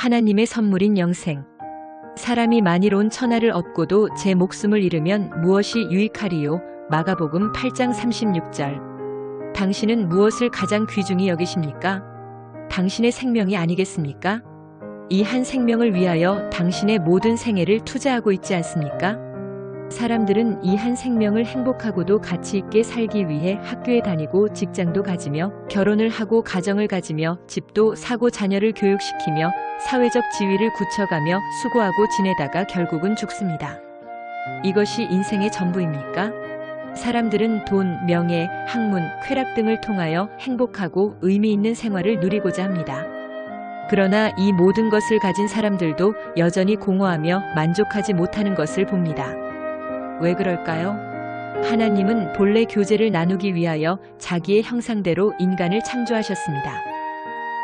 하나님의 선물인 영생. 사람이 만일 천하를 얻고도 제 목숨을 잃으면 무엇이 유익하리요? 마가복음 8장 36절. 당신은 무엇을 가장 귀중히 여기십니까? 당신의 생명이 아니겠습니까? 이 한 생명을 위하여 당신의 모든 생애를 투자하고 있지 않습니까? 사람들은 이 한 생명을 행복하고도 가치 있게 살기 위해 학교에 다니고 직장도 가지며 결혼을 하고 가정을 가지며 집도 사고 자녀를 교육시키며 사회적 지위를 굳혀가며 수고하고 지내다가 결국은 죽습니다. 이것이 인생의 전부입니까? 사람들은 돈, 명예, 학문, 쾌락 등을 통하여 행복하고 의미 있는 생활을 누리고자 합니다. 그러나 이 모든 것을 가진 사람들도 여전히 공허하며 만족하지 못하는 것을 봅니다. 왜 그럴까요? 하나님은 본래 교제를 나누기 위하여 자기의 형상대로 인간을 창조하셨습니다.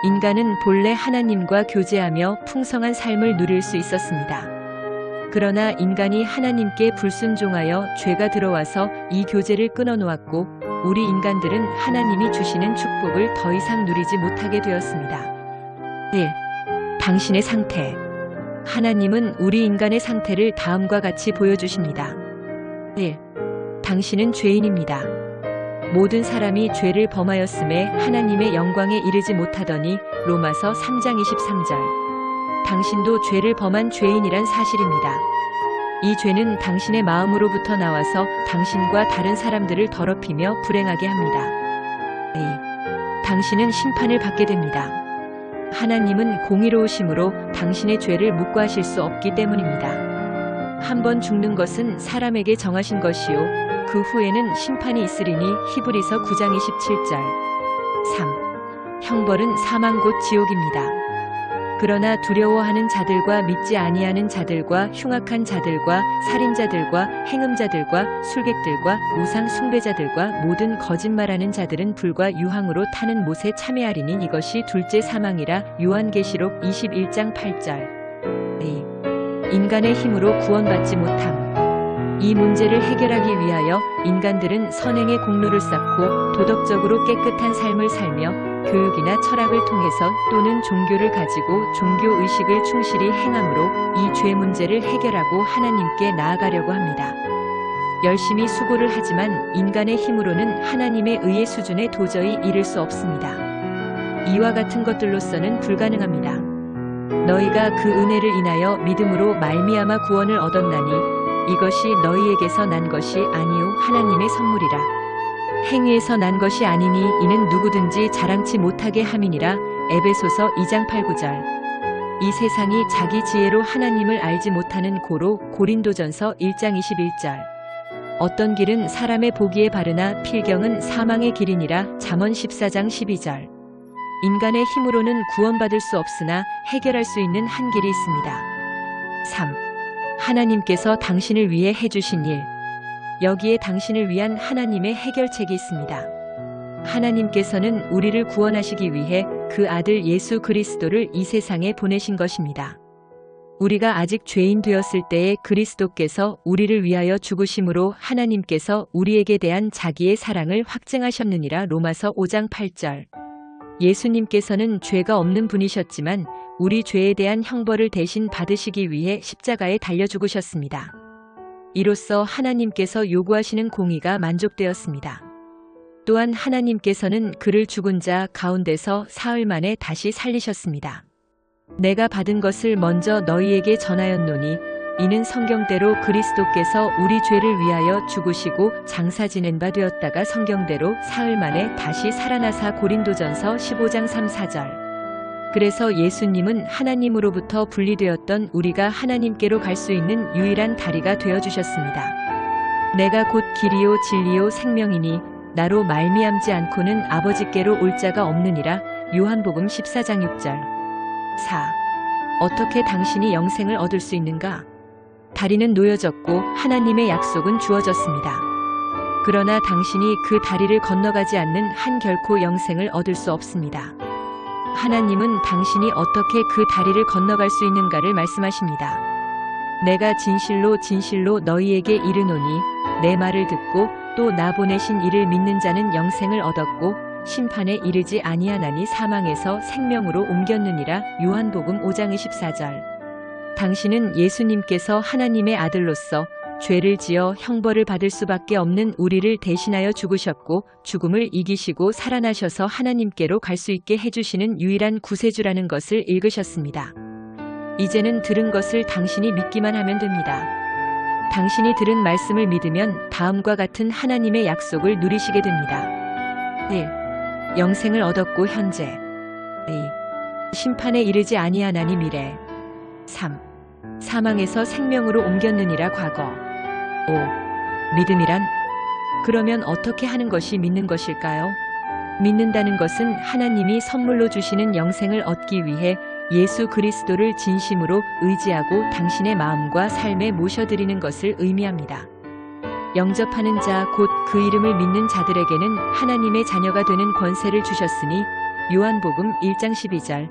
인간은 본래 하나님과 교제하며 풍성한 삶을 누릴 수 있었습니다. 그러나 인간이 하나님께 불순종하여 죄가 들어와서 이 교제를 끊어놓았고 우리 인간들은 하나님이 주시는 축복을 더 이상 누리지 못하게 되었습니다. 1. 당신의 상태. 하나님은 우리 인간의 상태를 다음과 같이 보여주십니다. 1. 당신은 죄인입니다. 모든 사람이 죄를 범하였음에 하나님의 영광에 이르지 못하더니 로마서 3장 23절. 당신도 죄를 범한 죄인이란 사실입니다. 이 죄는 당신의 마음으로부터 나와서 당신과 다른 사람들을 더럽히며 불행하게 합니다. 2. 당신은 심판을 받게 됩니다. 하나님은 공의로우심으로 당신의 죄를 묵과하실 수 없기 때문입니다. 한 번 죽는 것은 사람에게 정하신 것이요 그 후에는 심판이 있으리니 히브리서 9장 27절. 3. 형벌은 사망 곧 지옥입니다. 그러나 두려워하는 자들과 믿지 아니하는 자들과 흉악한 자들과 살인자들과 행음자들과 술객들과 우상 숭배자들과 모든 거짓말하는 자들은 불과 유황으로 타는 못에 참여하리니 이것이 둘째 사망이라. 요한계시록 21장 8절. A. 인간의 힘으로 구원받지 못함. 이 문제를 해결하기 위하여 인간들은 선행의 공로를 쌓고 도덕적으로 깨끗한 삶을 살며 교육이나 철학을 통해서 또는 종교를 가지고 종교의식을 충실히 행함으로 이 죄 문제를 해결하고 하나님께 나아가려고 합니다. 열심히 수고를 하지만 인간의 힘으로는 하나님의 의의 수준에 도저히 이를 수 없습니다. 이와 같은 것들로서는 불가능합니다. 너희가 그 은혜를 인하여 믿음으로 말미암아 구원을 얻었나니 이것이 너희에게서 난 것이 아니요 하나님의 선물이라. 행위에서 난 것이 아니니 이는 누구든지 자랑치 못하게 함이니라. 에베소서 2장 8, 9절. 이 세상이 자기 지혜로 하나님을 알지 못하는 고로. 고린도전서 1장 21절. 어떤 길은 사람의 보기에 바르나 필경은 사망의 길이니라. 잠언 14장 12절. 인간의 힘으로는 구원받을 수 없으나 해결할 수 있는 한 길이 있습니다. 3. 하나님께서 당신을 위해 해주신 일. 여기에 당신을 위한 하나님의 해결책이 있습니다. 하나님께서는 우리를 구원하시기 위해 그 아들 예수 그리스도를 이 세상에 보내신 것입니다. 우리가 아직 죄인 되었을 때에 그리스도께서 우리를 위하여 죽으심으로 하나님께서 우리에게 대한 자기의 사랑을 확증하셨느니라. 로마서 5장 8절. 예수님께서는 죄가 없는 분이셨지만 우리 죄에 대한 형벌을 대신 받으시기 위해 십자가에 달려 죽으셨습니다. 이로써 하나님께서 요구하시는 공의가 만족되었습니다. 또한 하나님께서는 그를 죽은 자 가운데서 사흘 만에 다시 살리셨습니다. 내가 받은 것을 먼저 너희에게 전하였노니 이는 성경대로 그리스도께서 우리 죄를 위하여 죽으시고 장사 지낸 바 되었다가 성경대로 사흘 만에 다시 살아나사. 고린도전서 15장 3, 4절. 그래서 예수님은 하나님으로부터 분리되었던 우리가 하나님께로 갈 수 있는 유일한 다리가 되어주셨습니다. 내가 곧 길이요 진리요 생명이니 나로 말미암지 않고는 아버지께로 올 자가 없느니라. 요한복음 14장 6절. 4. 어떻게 당신이 영생을 얻을 수 있는가? 다리는 놓여졌고 하나님의 약속은 주어졌습니다. 그러나 당신이 그 다리를 건너가지 않는 한 결코 영생을 얻을 수 없습니다. 하나님은 당신이 어떻게 그 다리를 건너갈 수 있는가를 말씀하십니다. 내가 진실로 진실로 너희에게 이르노니 내 말을 듣고 또 나 보내신 이를 믿는 자는 영생을 얻었고 심판에 이르지 아니하나니 사망에서 생명으로 옮겼느니라. 요한복음 5장 24절. 당신은 예수님께서 하나님의 아들로서 죄를 지어 형벌을 받을 수밖에 없는 우리를 대신하여 죽으셨고 죽음을 이기시고 살아나셔서 하나님께로 갈 수 있게 해주시는 유일한 구세주라는 것을 읽으셨습니다. 이제는 들은 것을 당신이 믿기만 하면 됩니다. 당신이 들은 말씀을 믿으면 다음과 같은 하나님의 약속을 누리시게 됩니다. 1. 영생을 얻었고 현재. 2. 심판에 이르지 아니하나니 미래. 3. 사망에서 생명으로 옮겼느니라 과거. 5. 믿음이란? 그러면 어떻게 하는 것이 믿는 것일까요? 믿는다는 것은 하나님이 선물로 주시는 영생을 얻기 위해 예수 그리스도를 진심으로 의지하고 당신의 마음과 삶에 모셔드리는 것을 의미합니다. 영접하는 자 곧 그 이름을 믿는 자들에게는 하나님의 자녀가 되는 권세를 주셨으니 요한복음 1장 12절.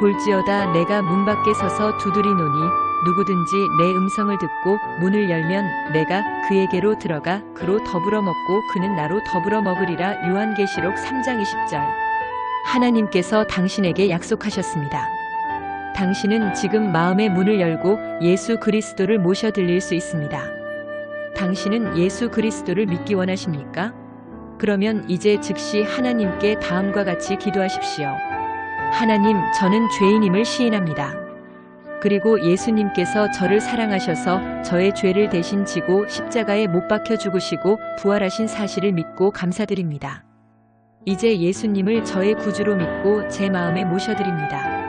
볼지어다 내가 문 밖에 서서 두드리노니 누구든지 내 음성을 듣고 문을 열면 내가 그에게로 들어가 그로 더불어 먹고 그는 나로 더불어 먹으리라. 요한계시록 3장 20절. 하나님께서 당신에게 약속하셨습니다. 당신은 지금 마음의 문을 열고 예수 그리스도를 모셔 들릴 수 있습니다. 당신은 예수 그리스도를 믿기 원하십니까? 그러면 이제 즉시 하나님께 다음과 같이 기도하십시오. 하나님, 저는 죄인임을 시인합니다. 그리고 예수님께서 저를 사랑하셔서 저의 죄를 대신 지고 십자가에 못 박혀 죽으시고 부활하신 사실을 믿고 감사드립니다. 이제 예수님을 저의 구주로 믿고 제 마음에 모셔드립니다.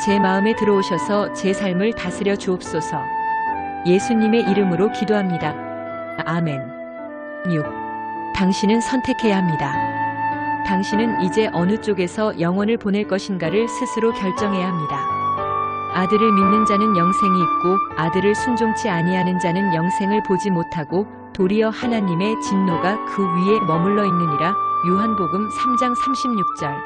제 마음에 들어오셔서 제 삶을 다스려 주옵소서. 예수님의 이름으로 기도합니다. 아멘. 6. 당신은 선택해야 합니다. 당신은 이제 어느 쪽에서 영혼을 보낼 것인가를 스스로 결정해야 합니다. 아들을 믿는 자는 영생이 있고 아들을 순종치 아니하는 자는 영생을 보지 못하고 도리어 하나님의 진노가 그 위에 머물러 있느니라. 요한복음 3장 36절.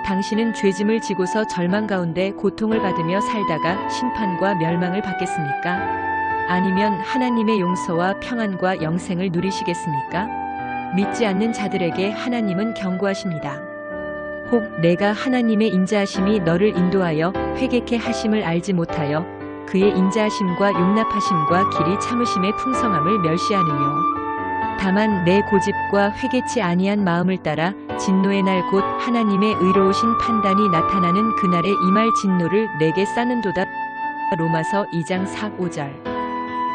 당신은 죄짐을 지고서 절망 가운데 고통을 받으며 살다가 심판과 멸망을 받겠습니까? 아니면 하나님의 용서와 평안과 영생을 누리시겠습니까? 믿지 않는 자들에게 하나님은 경고하십니다. 혹 내가 하나님의 인자하심이 너를 인도하여 회개케 하심을 알지 못하여 그의 인자하심과 용납하심과 길이 참으심의 풍성함을 멸시하느뇨. 다만 내 고집과 회개치 아니한 마음을 따라 진노의 날 곧 하나님의 의로우신 판단이 나타나는 그날에 임할 진노를 내게 싸는도다. 로마서 2장 4, 5절.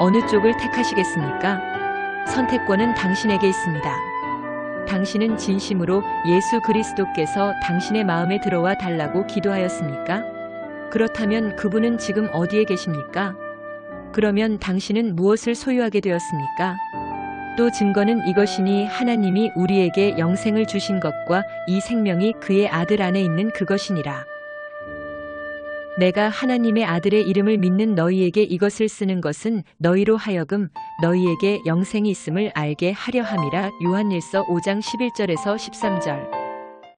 어느 쪽을 택하시겠습니까? 선택권은 당신에게 있습니다. 당신은 진심으로 예수 그리스도께서 당신의 마음에 들어와 달라고 기도하였습니까? 그렇다면 그분은 지금 어디에 계십니까? 그러면 당신은 무엇을 소유하게 되었습니까? 또 증거는 이것이니 하나님이 우리에게 영생을 주신 것과 이 생명이 그의 아들 안에 있는 그것이니라. 내가 하나님의 아들의 이름을 믿는 너희에게 이것을 쓰는 것은 너희로 하여금 너희에게 영생이 있음을 알게 하려 함이라. 요한일서 5장 11절에서 13절.